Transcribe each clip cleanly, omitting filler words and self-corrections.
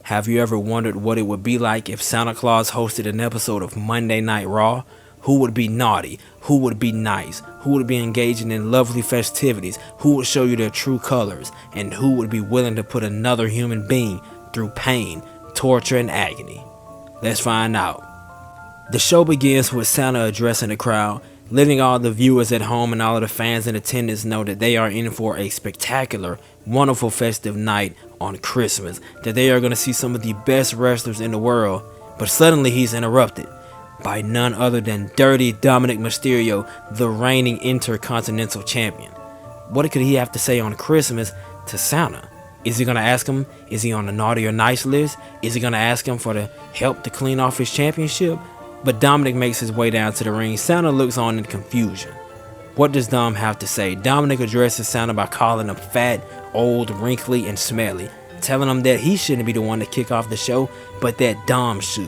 Have you ever wondered what it would be like if Santa Claus hosted an episode of Monday Night Raw? Who would be naughty? Who would be nice? Who would be engaging in lovely festivities? Who would show you their true colors? And who would be willing to put another human being through pain, torture, and agony? Let's find out. The show begins with Santa addressing the crowd, letting all the viewers at home and all of the fans in attendance know that they are in for a spectacular, wonderful festive night on Christmas, that they are going to see some of the best wrestlers in the world. But suddenly he's interrupted by none other than Dirty Dominik Mysterio, the reigning Intercontinental Champion. What could he have to say on Christmas to Santa? Is he going to ask him, is he on the naughty or nice list? Is he going to ask him for the help to clean off his championship? But Dominik makes his way down to the ring. Santa looks on in confusion. What does Dom have to say? Dominik addresses Santa by calling him fat, old, wrinkly, and smelly, telling him that he shouldn't be the one to kick off the show, but that Dom should.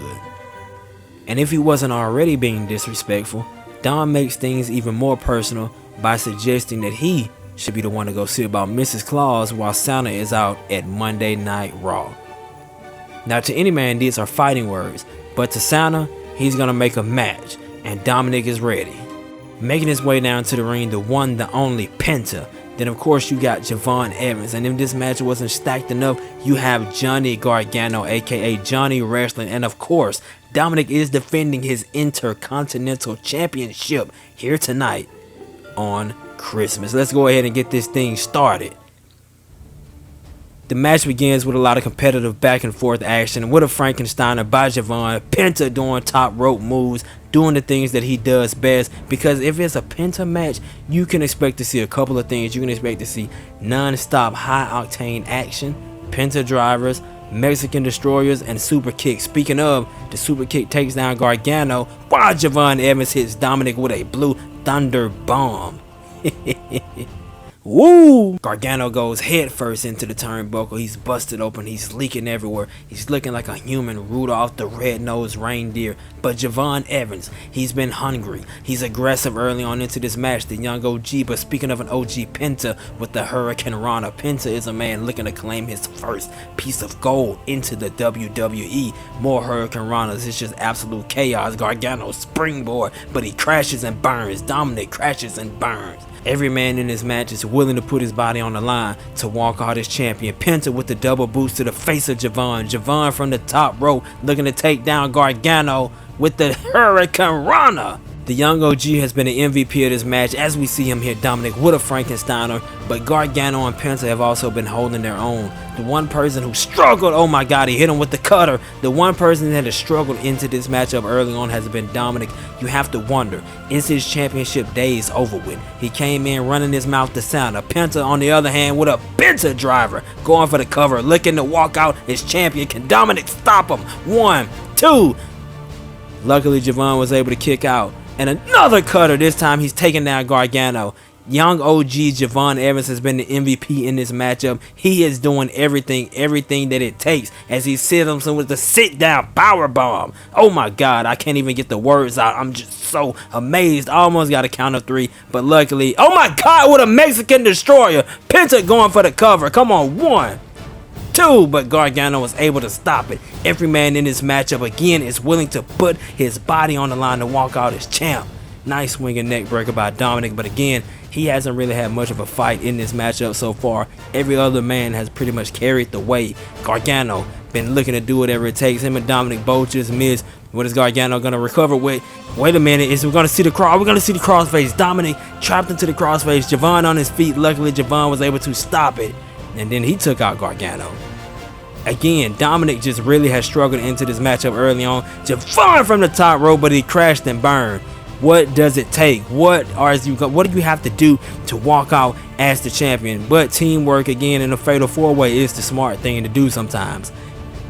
And if he wasn't already being disrespectful, Dom makes things even more personal by suggesting that he should be the one to go see about Mrs. Claus while Santa is out at Monday Night Raw. Now, to any man, these are fighting words, but to Santa, he's gonna make a match, and Dominik is ready. Making his way down to the ring, the one, the only Penta. Then of course you got Javon Evans, and if this match wasn't stacked enough, you have Johnny Gargano, aka Johnny Wrestling, and of course, Dominik is defending his Intercontinental Championship here tonight on Christmas. Let's go ahead and get this thing started. The match begins with a lot of competitive back and forth action with a Frankensteiner by Javon, Penta doing top rope moves, doing the things that he does best, because if it's a Penta match, you can expect to see a couple of things. You can expect to see non-stop high-octane action, Penta drivers, Mexican destroyers, and super kicks. Speaking of, the super kick takes down Gargano while Javon Evans hits Dominik with a blue thunder bomb. Woo! Gargano goes head first into the turnbuckle. He's busted open. He's leaking everywhere. He's looking like a human Rudolph the Red-Nosed Reindeer. But Javon Evans, he's been hungry. He's aggressive early on into this match. The young OG, but speaking of an OG, Penta with the Hurricane Rana. Penta is a man looking to claim his first piece of gold into the WWE. More Hurricane Ranas. It's just absolute chaos. Gargano springboard, but he crashes and burns. Dominik crashes and burns. Every man in this match is willing to put his body on the line to walk out as champion. Penta with the double boost to the face of Javon. Javon from the top rope looking to take down Gargano with the Hurricane Rana. The young OG has been the MVP of this match as we see him hit Dominik with a Frankensteiner, but Gargano and Penta have also been holding their own. The one person who struggled, oh my god, he hit him with the cutter. The one person that has struggled into this matchup early on has been Dominik. You have to wonder, is his championship days over with? He came in running his mouth to Santa. Penta on the other hand with a Penta driver, going for the cover, looking to walk out as champion. Can Dominik stop him? 1, 2. Luckily Javon was able to kick out. And another cutter. This time he's taking down Gargano. Young OG Javon Evans has been the MVP in this matchup. He is doing everything that it takes as he sits him with the sit down power bomb. Oh my god, I can't even get the words out. I'm just so amazed. I almost got a count of 3, but luckily, oh my god, what a Mexican destroyer. Penta going for the cover. Come on, 1, 2, but Gargano was able to stop it. Every man in this matchup again is willing to put his body on the line to walk out as champ. Nice swinging neck breaker by Dominik, but again, he hasn't really had much of a fight in this matchup so far. Every other man has pretty much carried the weight. Gargano been looking to do whatever it takes. Him and Dominik both just missed. What is Gargano gonna recover with? Wait a minute, is we gonna see the cross? We're gonna see the crossface. Dominik trapped into the crossface. Javon on his feet. Luckily, Javon was able to stop it. And then he took out Gargano. Again, Dominik just really has struggled into this matchup early on. Javon from the top rope, but he crashed and burned. What does it take? What do you have to do to walk out as the champion? But teamwork again in a fatal 4-way is the smart thing to do sometimes.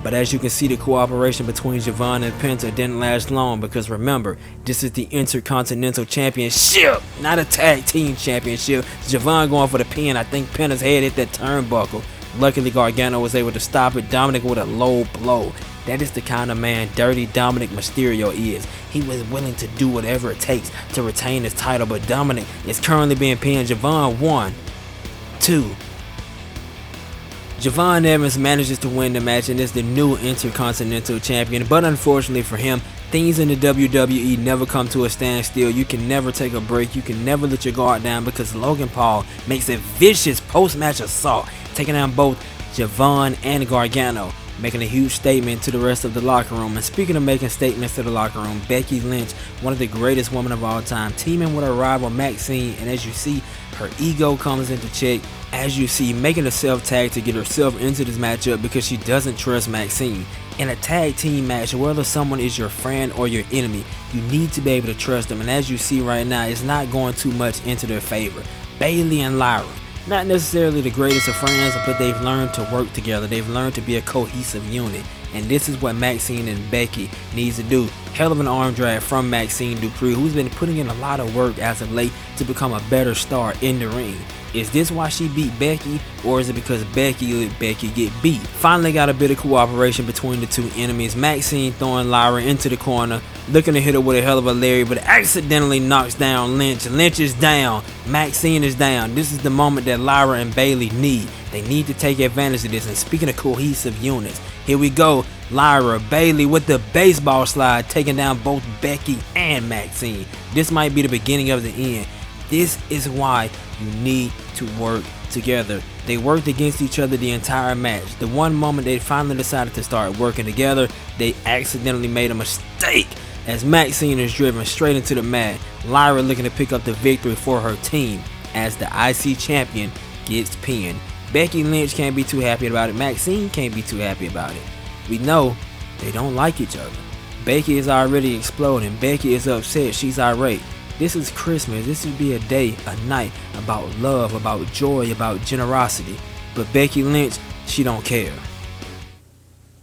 But as you can see, the cooperation between Javon and Penta didn't last long, because remember, this is the Intercontinental Championship, not a tag team championship. Javon going for the pin. I think Penta's head hit that turnbuckle. Luckily, Gargano was able to stop it. Dominik with a low blow. That is the kind of man Dirty Dominik Mysterio is. He was willing to do whatever it takes to retain his title, but Dominik is currently being pinned. Javon 1, 2. Javon Evans manages to win the match and is the new Intercontinental Champion, but unfortunately for him, things in the WWE never come to a standstill. You can never take a break, you can never let your guard down, because Logan Paul makes a vicious post-match assault, taking down both Javon and Gargano, making a huge statement to the rest of the locker room. And speaking of making statements to the locker room, Becky Lynch, one of the greatest women of all time, teaming with her rival Maxxine, and as you see, her ego comes into check. As you see, making a self-tag to get herself into this matchup because she doesn't trust Maxxine. In a tag team match, whether someone is your friend or your enemy, you need to be able to trust them. And as you see right now, it's not going too much into their favor. Bayley and Lyra, not necessarily the greatest of friends, but they've learned to work together. They've learned to be a cohesive unit. And this is what Maxxine and Becky needs to do. Hell of an arm drag from Maxxine Dupri, who's been putting in a lot of work as of late to become a better star in the ring. Is this why she beat Becky, or is it because Becky let Becky get beat? Finally got a bit of cooperation between the two enemies. Maxxine throwing Lyra into the corner, looking to hit her with a hell of a lariat, but accidentally knocks down Lynch. Lynch is down. Maxxine is down. This is the moment that Lyra and Bayley need. They need to take advantage of this. And speaking of cohesive units, here we go. Lyra, Bayley with the baseball slide, taking down both Becky and Maxxine. This might be the beginning of the end. This is why you need to work together. They worked against each other the entire match. The one moment they finally decided to start working together, they accidentally made a mistake as Maxxine is driven straight into the mat. Lyra looking to pick up the victory for her team as the IC champion gets pinned. Becky Lynch can't be too happy about it. Maxxine can't be too happy about it. We know they don't like each other. Becky is already exploding. Becky is upset. She's irate. This is Christmas. This should be a day, a night about love, about joy, about generosity. But Becky Lynch, she don't care.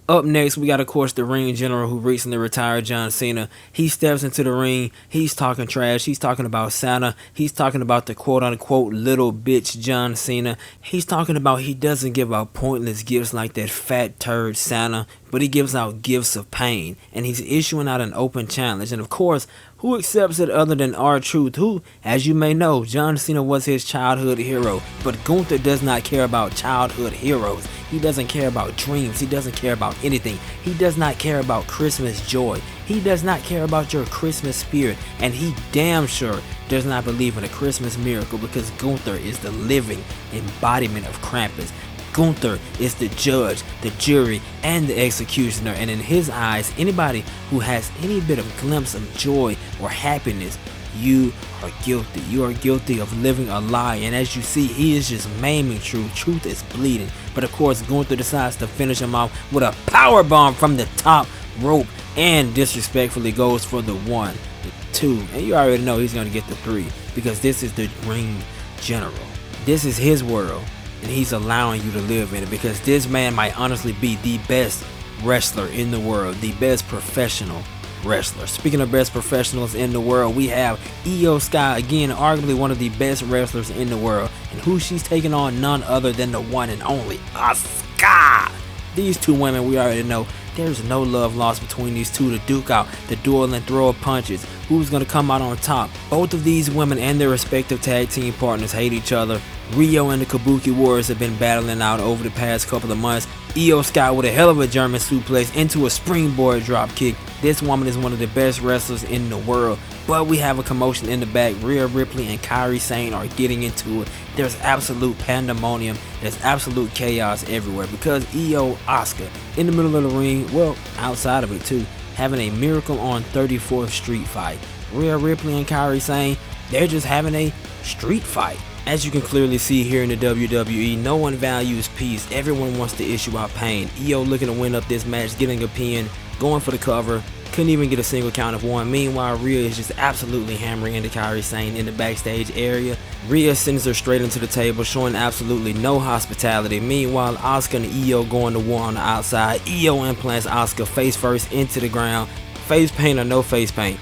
Up next, we got, of course, the ring general who recently retired, John Cena. He steps into the ring. He's talking trash. He's talking about Santa. He's talking about the quote-unquote little bitch John Cena. He's talking about he doesn't give out pointless gifts like that fat turd Santa, but he gives out gifts of pain. And he's issuing out an open challenge. And, of course, who accepts it other than R-Truth, who, as you may know, John Cena was his childhood hero. But Gunther does not care about childhood heroes. He doesn't care about dreams. He doesn't care about anything. He does not care about Christmas joy. He does not care about your Christmas spirit. And he damn sure does not believe in a Christmas miracle, because Gunther is the living embodiment of Krampus. Gunther is the judge, the jury, and the executioner, and in his eyes, anybody who has any bit of glimpse of joy or happiness, you are guilty. You are guilty of living a lie, and as you see, he is just maiming truth. Truth is bleeding, but of course, Gunther decides to finish him off with a power bomb from the top rope, and disrespectfully goes for the 1, the 2, and you already know he's going to get the 3, because this is the ring general. This is his world, and he's allowing you to live in it, because this man might honestly be the best wrestler in the world, the best professional wrestler. Speaking of best professionals in the world, we have Iyo Sky, again arguably one of the best wrestlers in the world, and who she's taking on, none other than the one and only Asuka. These two women, we already know there's no love lost between these two to duke out, the duel and throw of punches. Who's going to come out on top? Both of these women and their respective tag team partners hate each other. Rio and the Kabuki Warriors have been battling out over the past couple of months. Iyo Sky with a hell of a German suplex into a springboard drop kick. This woman is one of the best wrestlers in the world. But we have a commotion in the back. Rhea Ripley and Kairi Sane are getting into it. There's absolute pandemonium. There's absolute chaos everywhere, because Iyo Asuka in the middle of the ring, well, outside of it too, having a Miracle on 34th Street fight. Rhea Ripley and Kairi Sane, they're just having a street fight. As you can clearly see here in the WWE, no one values peace. Everyone wants to issue out pain. Iyo looking to win up this match, getting a pin, going for the cover. Couldn't even get a single count of 1. Meanwhile, Rhea is just absolutely hammering into Kairi Sane in the backstage area. Rhea sends her straight into the table, showing absolutely no hospitality. Meanwhile, Asuka and Iyo going to war on the outside. Iyo implants Asuka face first into the ground. Face paint or no face paint,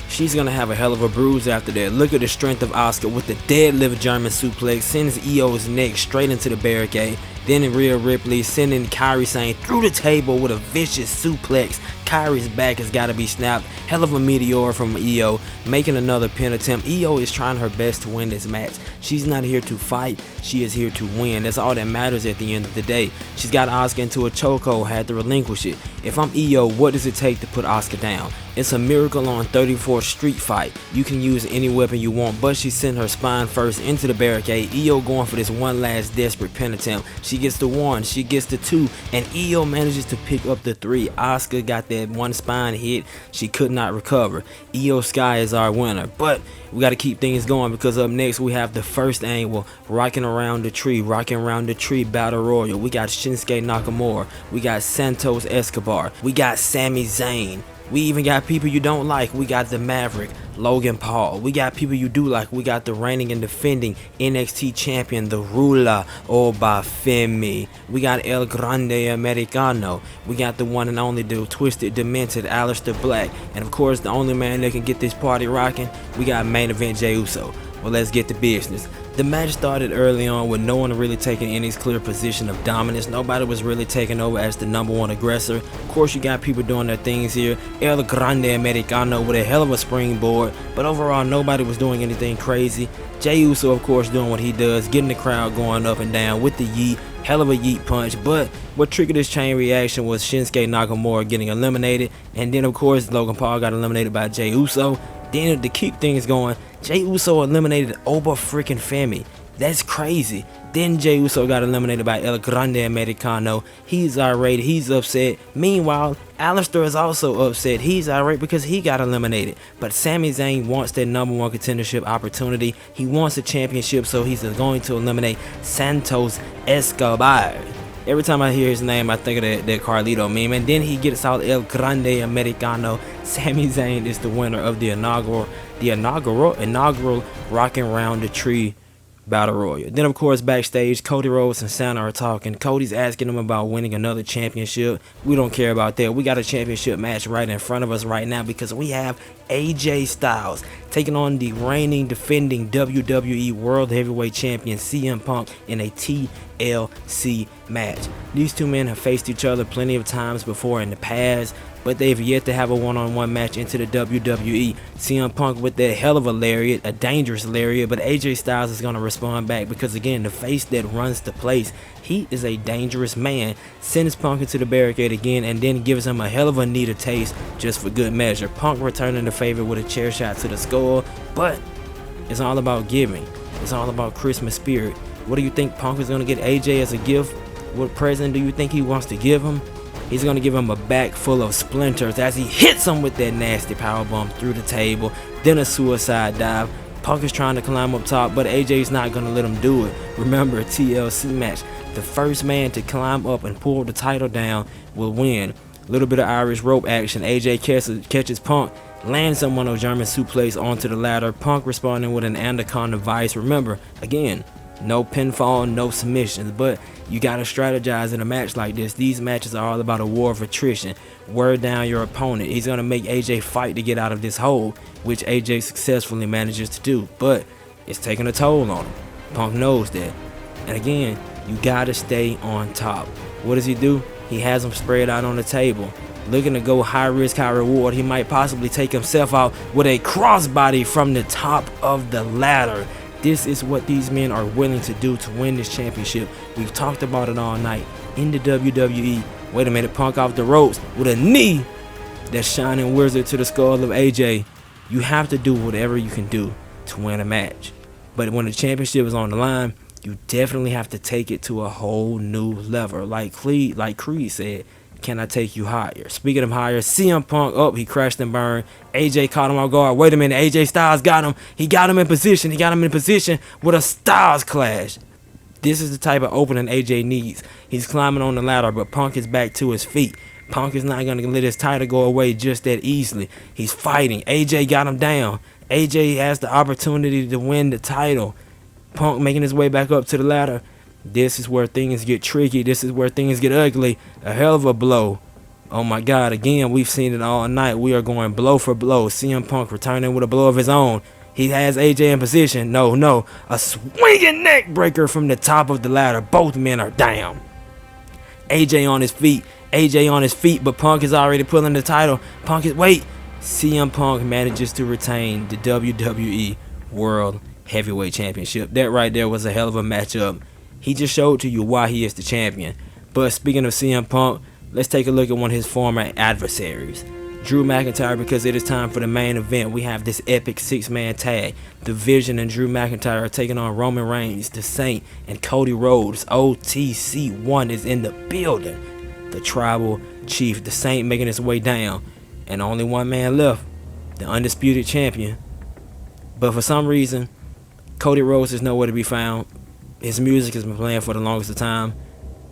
she's going to have a hell of a bruise after that. Look at the strength of Asuka with the deadlift German suplex. Sends Iyo's neck straight into the barricade. Then Rhea Ripley sending Kairi Sane through the table with a vicious suplex. Kairi's back has got to be snapped. Hell of a meteor from Iyo, making another pin attempt. Iyo is trying her best to win this match. She's not here to fight, she is here to win. That's all that matters at the end of the day. She's got Asuka into a chokehold, had to relinquish it. If I'm Iyo, what does it take to put Asuka down? It's a miracle on 34th Street fight. You can use any weapon you want, but she sent her spine first into the barricade. Iyo going for this one last desperate pin attempt. She gets the 1, she gets the 2, and Iyo manages to pick up the 3. Asuka got that one spine hit. She could not recover. Iyo Sky is our winner, but we got to keep things going because up next we have the first angle, Rockin' Around the Tree Battle Royal. We got Shinsuke Nakamura. We got Santos Escobar. We got Sami Zayn. We even got people you don't like. We got the Maverick, Logan Paul. We got people you do like. We got the reigning and defending NXT champion, the Ruler, Obafemi. We got El Grande Americano. We got the one and only, the twisted, demented Aleister Black. And of course, the only man that can get this party rocking, we got main event Jey Uso. Well, let's get to business. The match started early on with no one really taking any clear position of dominance. Nobody was really taking over as the #1 aggressor. Of course, you got people doing their things here. El Grande Americano with a hell of a springboard, but overall, nobody was doing anything crazy. Jey Uso, of course, doing what he does, getting the crowd going up and down with the yeet. Hell of a yeet punch, but what triggered this chain reaction was Shinsuke Nakamura getting eliminated, and then, of course, Logan Paul got eliminated by Jey Uso. Then, to keep things going, Jey Uso eliminated Obafemi. That's crazy. Then Jey Uso got eliminated by El Grande Americano. He's irate, he's upset. Meanwhile, Aleister is also upset. He's irate because he got eliminated. But Sami Zayn wants that #1 contendership opportunity. He wants a championship, so he's going to eliminate Santos Escobar. Every time I hear his name, I think of that Carlito meme. And then he gets out El Grande Americano. Sami Zayn is the winner of the inaugural Rockin' Around the Tree Battle Royal. Then, of course, backstage, Cody, Rhodes, and Santa are talking. Cody's asking him about winning another championship. We don't care about that. We got a championship match right in front of us right now because we have AJ Styles taking on the reigning, defending WWE World Heavyweight Champion CM Punk in a TLC match. These two men have faced each other plenty of times before in the past, but they've yet to have a one-on-one match into the WWE. CM Punk with that hell of a lariat, a dangerous lariat, but AJ Styles is going to respond back because, again, the face that runs the place, he is a dangerous man. Sends Punk into the barricade again and then gives him a hell of a knee to taste just for good measure. Punk returning the favor with a chair shot to the skull, but it's all about giving. It's all about Christmas spirit. What do you think Punk is going to get AJ as a gift? What present do you think he wants to give him? He's going to give him a bag full of splinters as he hits him with that nasty powerbomb through the table, then a suicide dive. Punk is trying to climb up top, but AJ's not going to let him do it. Remember, a TLC match. The first man to climb up and pull the title down will win. A little bit of Irish rope action. AJ catches Punk, lands him on a German suplex onto the ladder. Punk responding with an anaconda vice. Remember, again, no pinfall, no submissions, but you got to strategize in a match like this. These matches are all about a war of attrition. Wear down your opponent. He's going to make AJ fight to get out of this hole, which AJ successfully manages to do, but it's taking a toll on him. Punk knows that. And again, you got to stay on top. What does he do? He has him spread out on the table, looking to go high risk, high reward. He might possibly take himself out with a crossbody from the top of the ladder. This is what these men are willing to do to win this championship. We've talked about it all night in the WWE. Wait a minute, Punk off the ropes with a knee. That shining wizard to the skull of AJ. You have to do whatever you can do to win a match. But when the championship is on the line, you definitely have to take it to a whole new level. Like Creed said, can I take you higher? Speaking of higher, CM Punk, he crashed and burned. AJ caught him off guard. Wait a minute, AJ Styles got him. He got him in position. He got him in position with a Styles clash. This is the type of opening AJ needs. He's climbing on the ladder, but Punk is back to his feet. Punk is not going to let his title go away just that easily. He's fighting. AJ got him down. AJ has the opportunity to win the title. Punk making his way back up to the ladder. This is where things get tricky. This is where things get ugly. A hell of a blow. Oh my God, again, we've seen it all night. We are going blow for blow. CM Punk returning with a blow of his own. He has AJ in position. No. A swinging neck breaker from the top of the ladder. Both men are down. AJ on his feet, but Punk is already pulling the title. CM Punk manages to retain the WWE World Heavyweight Championship. That right there was a hell of a matchup. He just showed to you why he is the champion. But speaking of CM Punk, let's take a look at one of his former adversaries, Drew McIntyre, because it is time for the main event. We have this epic 6-man tag. The Vision and Drew McIntyre are taking on Roman Reigns, The Saint, and Cody Rhodes. OTC1 is in the building. The Tribal Chief, The Saint, making his way down. And only one man left, the undisputed champion. But for some reason, Cody Rhodes is nowhere to be found. His music has been playing for the longest of time.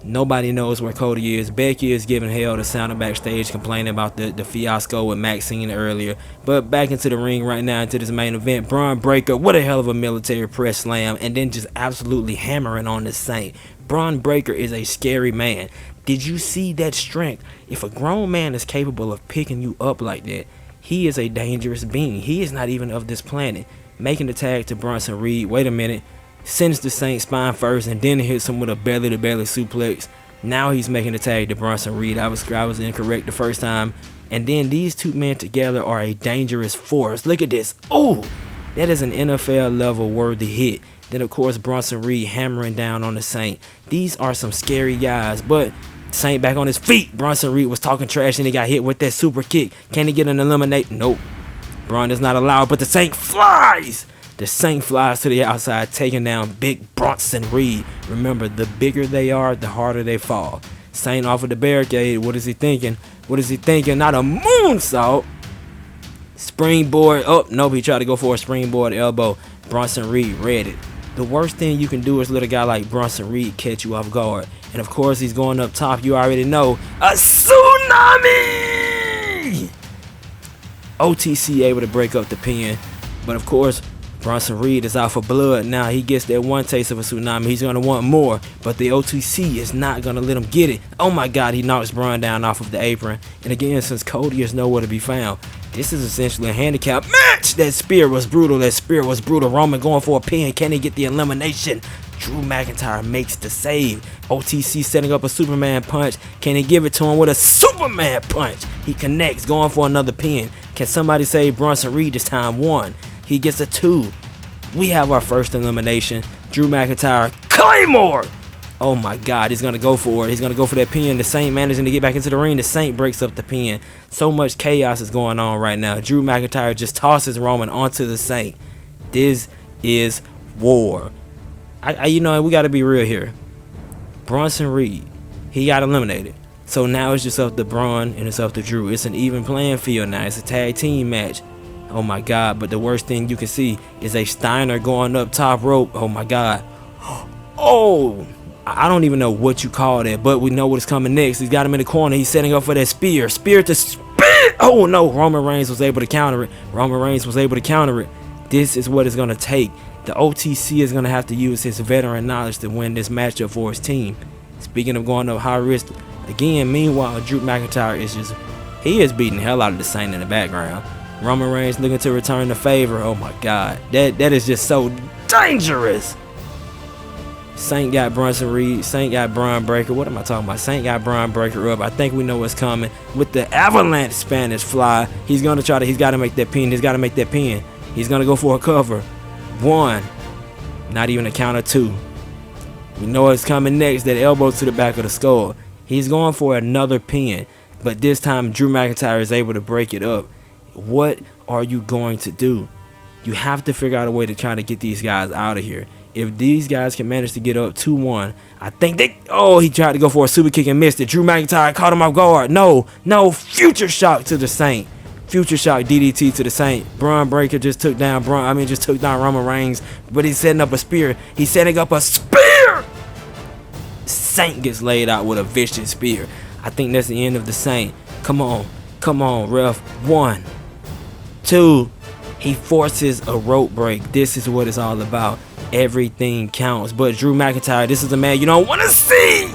Nobody knows where Cody is. Becky is giving hell to Sound backstage, complaining about the fiasco with Maxxine earlier. But back into the ring right now, into this main event. Braun Breaker, what a hell of a military press slam, and then just absolutely hammering on the Saint. Braun Breaker is a scary man. Did you see that strength? If a grown man is capable of picking you up like that, he is a dangerous being. He is not even of this planet. Making the tag to Bronson Reed. Wait a minute. Sends the Saint spine first and then hits him with a belly-to-belly suplex. Now he's making the tag to Bronson Reed. I was incorrect the first time. And then these two men together are a dangerous force. Look at this. Oh, that is an NFL level worthy hit. Then of course Bronson Reed hammering down on the Saint. These are some scary guys, but Saint back on his feet. Bronson Reed was talking trash and he got hit with that super kick. Can he get an eliminate? Nope. Braun is not allowed, but the Saint flies. The Saint flies to the outside, taking down big Bronson Reed. Remember, the bigger they are, the harder they fall. Saint off of the barricade. What is he thinking? What is he thinking? Not a moonsault. Springboard. Oh, nope, he tried to go for a springboard elbow. Bronson Reed read it. The worst thing you can do is let a guy like Bronson Reed catch you off guard. And of course, he's going up top. You already know. A tsunami! OTC able to break up the pin. But of course, Bronson Reed is out for blood. Now he gets that one taste of a tsunami. He's going to want more. But the OTC is not going to let him get it. Oh my God, he knocks Braun down off of the apron. And again, since Cody is nowhere to be found, this is essentially a handicap match. That spear was brutal. That spear was brutal. Roman going for a pin. Can he get the elimination? Drew McIntyre makes the save. OTC setting up a Superman punch. Can he give it to him with a Superman punch? He connects, going for another pin. Can somebody save Bronson Reed this time? 1. He gets a 2. We have our first elimination. Drew McIntyre, Claymore! Oh my God, he's going to go for it. He's going to go for that pin. The Saint managing to get back into the ring. The Saint breaks up the pin. So much chaos is going on right now. Drew McIntyre just tosses Roman onto the Saint. This is war. You know, we got to be real here. Bronson Reed, he got eliminated. So now it's just up to Braun and it's up to Drew. It's an even playing field now. It's a tag team match. Oh my God, but the worst thing you can see is a Steiner going up top rope. Oh my God. Oh, I don't even know what you call that, but we know what's coming next. He's got him in the corner. He's setting up for that spear. Spear to spin. Oh no, Roman Reigns was able to counter it. Roman Reigns was able to counter it. This is what it's going to take. The OTC is going to have to use his veteran knowledge to win this matchup for his team. Speaking of going up high risk, again, meanwhile, Drew McIntyre he is beating the hell out of the Saint in the background. Roman Reigns looking to return the favor. Oh my God, that is just so dangerous. Saint got Bronson Reed. Saint got Braun Breaker. What am I talking about? Saint got Braun Breaker up. I think we know what's coming with the avalanche Spanish fly. He's got to make that pin. He's got to make that pin. He's going to go for a cover. 1. Not even a count of 2. We know what's coming next. That elbow to the back of the skull. He's going for another pin. But this time, Drew McIntyre is able to break it up. What are you going to do? You have to figure out a way to try to get these guys out of here. If these guys can manage to get up 2-1, I think he tried to go for a super kick and missed it. Drew McIntyre caught him off guard. No, future shock to the Saint. Future shock DDT to the Saint. Braun Breaker just took down Roman Reigns, but he's setting up a spear. He's setting up a spear. Saint gets laid out with a vicious spear. I think that's the end of the Saint. Come on, ref. 1, 2. He forces a rope break. This is what it's all about. Everything counts. But Drew McIntyre, this is a man you don't want to see.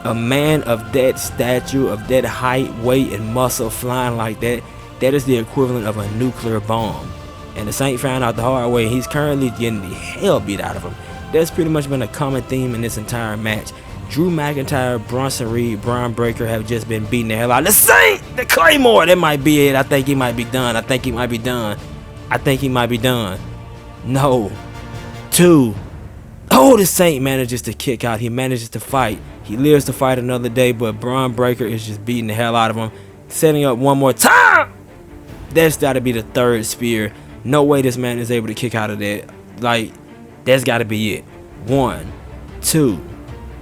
A man of that stature, of that height, weight, and muscle flying like that, that is the equivalent of a nuclear bomb. And the Saint found out the hard way. He's currently getting the hell beat out of him. That's pretty much been a common theme in this entire match. Drew McIntyre, Bronson Reed, Braun Breaker have just been beating the hell out of the Saint. The Claymore, that might be it. I think he might be done. No. 2. Oh, the Saint manages to kick out. He manages to fight. He lives to fight another day, but Braun Breaker is just beating the hell out of him. Setting up one more time. That's got to be the 3rd spear. No way this man is able to kick out of that. Like, that's got to be it. 1, 2,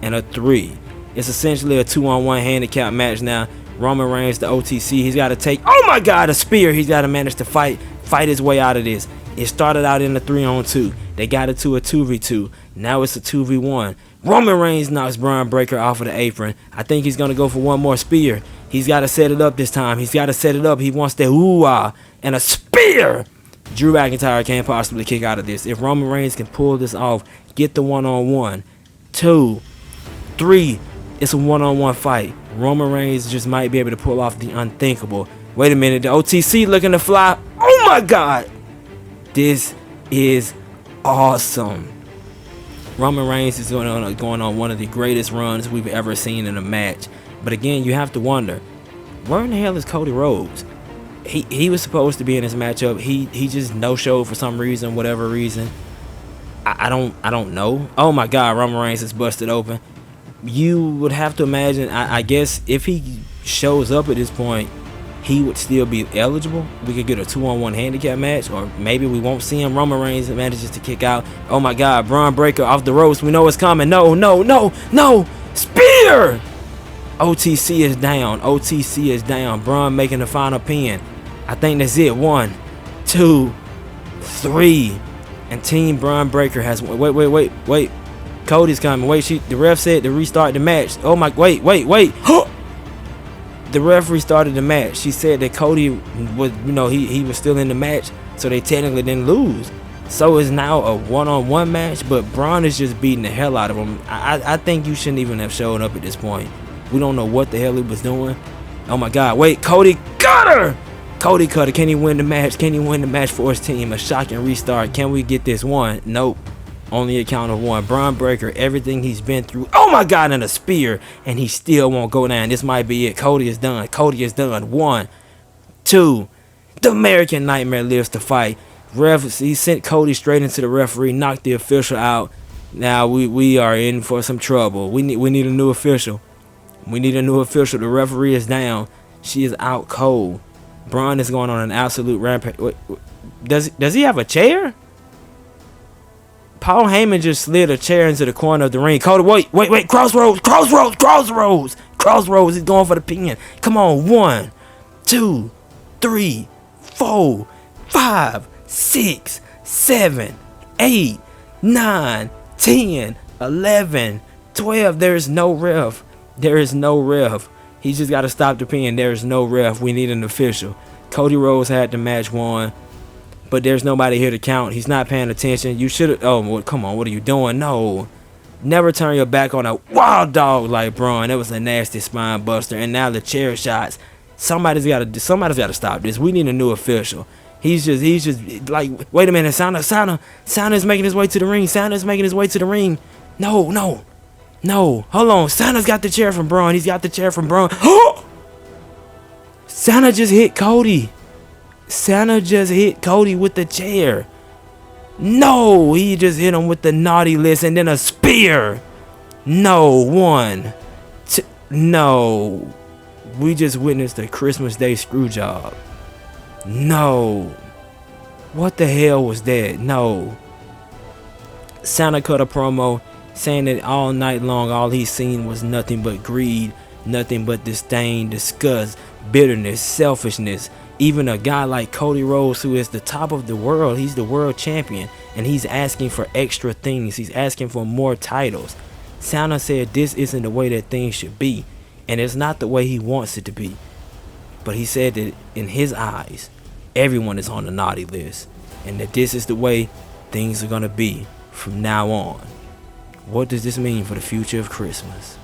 and a 3. It's essentially a 2-on-1 handicap match now. Roman Reigns, the OTC, he's got to take, oh my God, a spear. He's got to manage to fight his way out of this. It started out in a 3-on-2. They got it to a 2v2. Now it's a 2v1. Roman Reigns knocks Braun Breaker off of the apron. I think he's going to go for one more spear. He's got to set it up this time. He's got to set it up. He wants that ooh-ah and a spear. Drew McIntyre can't possibly kick out of this. If Roman Reigns can pull this off, get the 1-on-1. 2, 3, it's a 1-on-1 fight. Roman Reigns just might be able to pull off the unthinkable. Wait a minute, the OTC looking to fly. Oh my God. This is awesome. Roman Reigns is going on one of the greatest runs we've ever seen in a match. But again, you have to wonder, where in the hell is Cody Rhodes? He was supposed to be in this matchup. He just no-showed for some reason, whatever reason. I don't know. Oh my God, Roman Reigns is busted open. You would have to imagine, I guess if he shows up at this point, he would still be eligible. We could get a 2-on-1 handicap match, or maybe we won't see him. Roman Reigns manages to kick out. Oh my God, Braun Breaker off the ropes. We know it's coming. No, no, no, no. Spear! OTC is down. OTC is down. Braun making the final pin. I think that's it. 1, 2, 3. And Team Braun Breaker has... Wait. Cody's coming. Wait, the ref said to restart the match. Oh my... Wait. The referee started the match. She said that Cody was, he was still in the match, so they technically didn't lose. So it's now a 1-on-1 match, but Braun is just beating the hell out of him. I think you shouldn't even have shown up at this point. We don't know what the hell he was doing. Oh my God, wait, Cody got her! Cody cut her. Can he win the match? Can he win the match for his team? A shocking restart. Can we get this one? Nope. Only a count of 1. Braun Breaker, everything he's been through. Oh my God, and a spear. And he still won't go down. This might be it. Cody is done. Cody is done. 1, 2. The American Nightmare lives to fight. He sent Cody straight into the referee, knocked the official out. Now we are in for some trouble. We need a new official. We need a new official. The referee is down. She is out cold. Braun is going on an absolute rampage. Does he have a chair? Paul Heyman just slid a chair into the corner of the ring. Cody, wait, Crossroads is going for the pin. Come on, 1, 2, 3, 4, 5, 6, 7, 8, 9, 10, 11, 12. There is no ref. He just got to stop the pin. There is no ref. We need an official. Cody Rhodes had the match won, but there's nobody here to count. He's not paying attention. You should have. Oh, well, come on. What are you doing? No. Never turn your back on a wild dog like Braun. That was a nasty spine buster. And now the chair shots. Somebody's got to stop this. We need a new official. He's just like, wait a minute. Santa's making his way to the ring. No. Hold on. Santa's got the chair from Braun. He's got the chair from Braun. Santa just hit Cody. With the chair. No, he just hit him with the naughty list and then a spear. No, 1, 2, no. We just witnessed a Christmas Day screw job. No. What the hell was that? No. Santa cut a promo saying that all night long all he's seen was nothing but greed, nothing but disdain, disgust, bitterness, selfishness. Even a guy like Cody Rhodes, who is the top of the world, he's the world champion, and he's asking for extra things. He's asking for more titles. Santa said this isn't the way that things should be, and it's not the way he wants it to be. But he said that in his eyes, everyone is on the naughty list, and that this is the way things are going to be from now on. What does this mean for the future of Christmas?